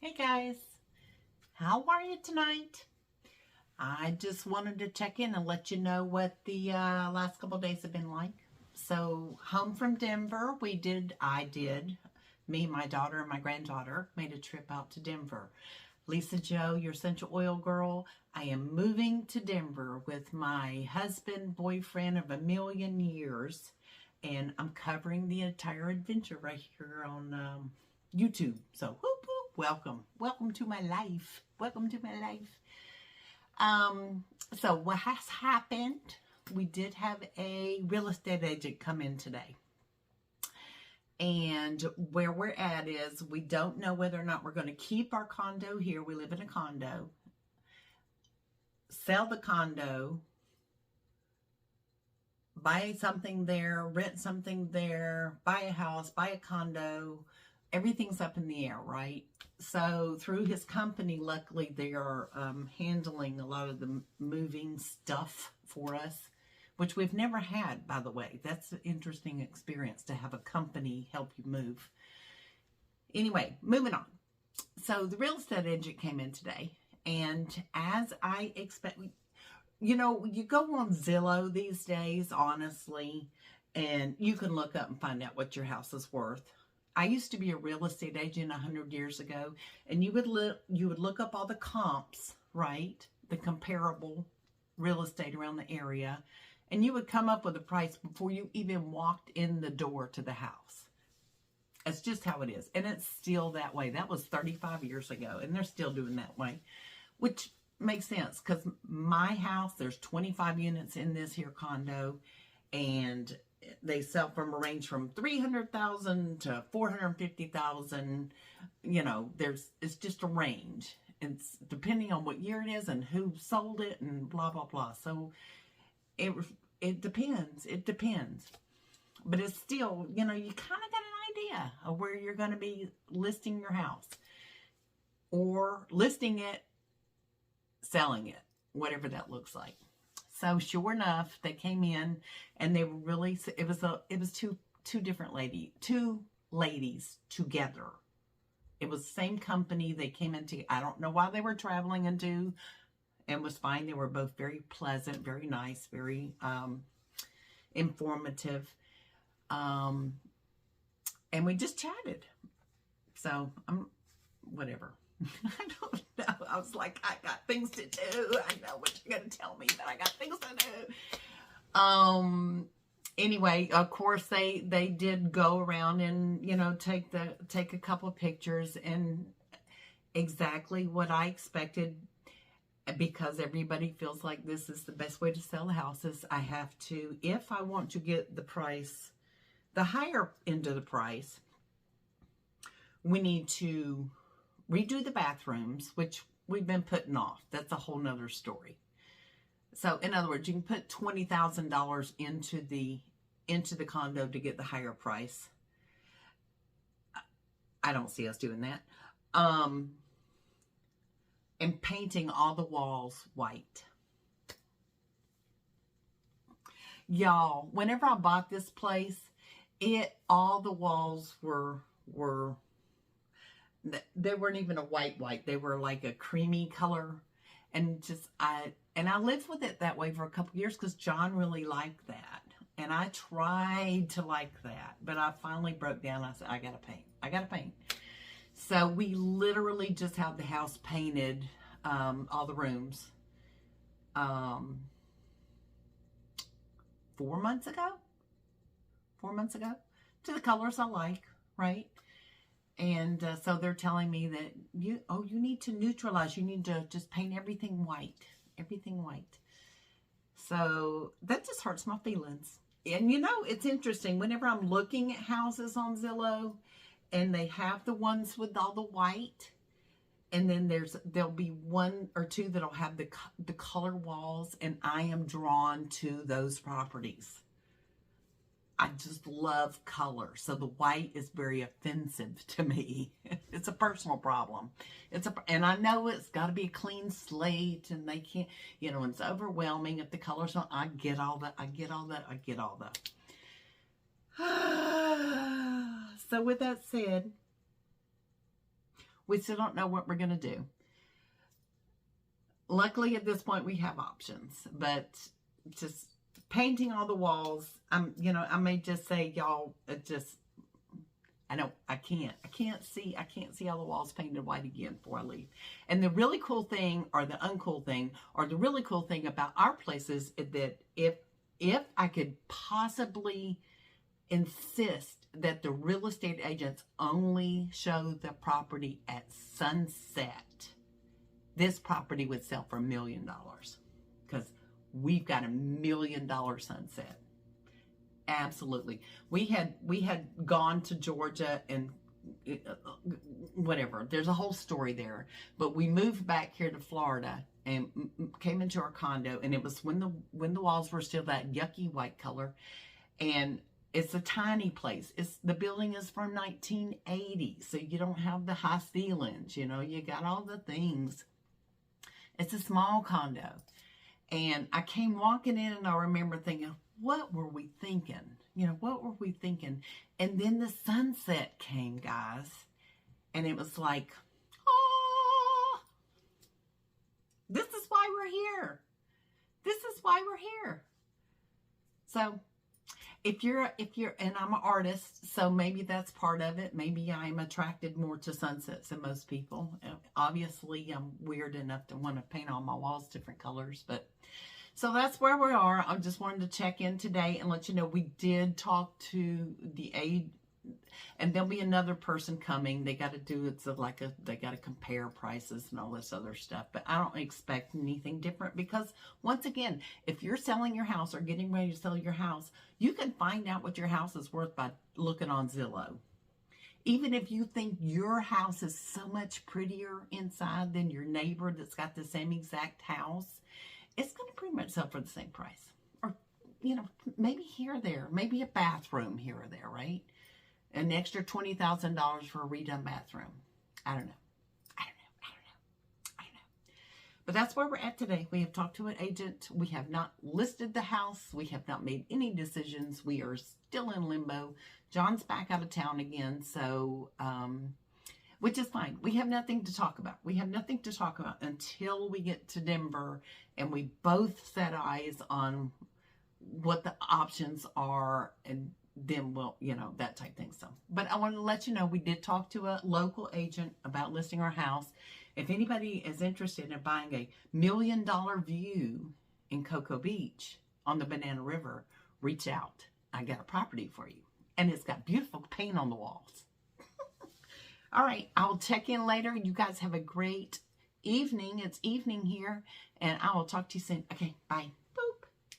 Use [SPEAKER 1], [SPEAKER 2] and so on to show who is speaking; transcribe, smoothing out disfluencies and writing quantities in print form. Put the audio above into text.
[SPEAKER 1] Hey guys, how are you tonight? I just wanted to check in and let you know what the last couple of days have been like. So, home from Denver, me, my daughter, and my granddaughter made a trip out to Denver. Lisa Joe, your essential oil girl, I am moving to Denver with my husband, boyfriend of a million years, and I'm covering the entire adventure right here on YouTube. So, whoop whoop, welcome to my life. Welcome to my life. So what has happened? We did have a real estate agent come in today. And where we're at is we don't know whether or not we're going to keep our condo here. We live in a condo. Sell the condo. Buy something there. Rent something there. Buy a house. Buy a condo. Everything's up in the air, right? So through his company, luckily they are handling a lot of the moving stuff for us, which we've never had, by the way. That's an interesting experience to have a company help you move. Anyway, moving on. So the real estate agent came in today, and as I expect, you go on Zillow these days, honestly, and you can look up and find out what your house is worth. I used to be a real estate agent 100 years ago, and you would look up all the comps, right? The comparable real estate around the area, and you would come up with a price before you even walked in the door to the house. It's just how it is, and it's still that way. That was 35 years ago, and they're still doing that way, which makes sense because my house, there's 25 units in this here condo, and they sell from a range from 300,000 to 450,000. It's just a range. It's depending on what year it is and who sold it and blah blah blah. So it depends. It depends. But it's still, you kind of got an idea of where you're going to be listing your house, or listing it, selling it, whatever that looks like. So sure enough, they came in, and they were really, it was two ladies together. It was the same company. They came into, I don't know why they were traveling and was fine. They were both very pleasant, very nice, very informative. And we just chatted. So whatever. I don't know. I was like, I got things to do. I know what you're going to tell me, but I got things to do. Anyway, of course, they did go around and, take a couple of pictures, and exactly what I expected, because everybody feels like this is the best way to sell houses. I have to, if I want to get the price, the higher end of the price, we need to redo the bathrooms, which we've been putting off. That's a whole nother story. So in other words, you can put $20,000 into the condo to get the higher price. I don't see us doing that. And painting all the walls white. Y'all, whenever I bought this place, all the walls were they weren't even a white. They were like a creamy color. And I lived with it that way for a couple years because John really liked that. And I tried to like that. But I finally broke down. I said, I gotta paint. So we literally just had the house painted, all the rooms, 4 months ago, to the colors I like, right? And so they're telling me that you need to neutralize. You need to just paint everything white. So that just hurts my feelings. And it's interesting. Whenever I'm looking at houses on Zillow, and they have the ones with all the white, and then there'll be one or two that'll have the color walls, and I am drawn to those properties. I just love color. So the white is very offensive to me. It's a personal problem. And I know it's got to be a clean slate, and they can't, it's overwhelming if the color's not. I get all that. So with that said, We still don't know what we're going to do. Luckily, at this point, we have options, but just painting all the walls, I may just say, y'all, I can't see all the walls painted white again before I leave. And the really cool thing, or the uncool thing, or the really cool thing about our places is that if I could possibly insist that the real estate agents only show the property at sunset, this property would sell for $1 million, because we've got $1 million sunset. Absolutely. We had gone to Georgia and whatever. There's a whole story there. But we moved back here to Florida and came into our condo, and it was when the walls were still that yucky white color. And it's a tiny place. The building is from 1980, so you don't have the high ceilings, you got all the things. It's a small condo. And I came walking in, and I remember thinking, what were we thinking? What were we thinking? And then the sunset came, guys. And it was like, oh, this is why we're here. This is why we're here. So if you're, and I'm an artist, so maybe that's part of it. Maybe I'm attracted more to sunsets than most people. Obviously, I'm weird enough to want to paint all my walls different colors, but so that's where we are. I just wanted to check in today and let you know we did talk to the aide, and there'll be another person coming. They got to do they got to compare prices and all this other stuff. But I don't expect anything different, because once again, if you're selling your house or getting ready to sell your house, you can find out what your house is worth by looking on Zillow. Even if you think your house is so much prettier inside than your neighbor that's got the same exact house, it's going to pretty much sell for the same price. Or, maybe here or there. Maybe a bathroom here or there, right? An extra $20,000 for a redone bathroom. I don't know. But that's where we're at today. We have talked to an agent. We have not listed the house. We have not made any decisions. We are still in limbo. John's back out of town again, so which is fine. We have nothing to talk about. We have nothing to talk about until we get to Denver and we both set eyes on what the options are, and then we'll, that type thing. So, but I want to let you know, we did talk to a local agent about listing our house. If anybody is interested in buying a $1 million view in Cocoa Beach on the Banana River, reach out. I got a property for you. And it's got beautiful paint on the walls. All right, I'll check in later. You guys have a great evening. It's evening here, and I will talk to you soon. Okay, bye. Boo.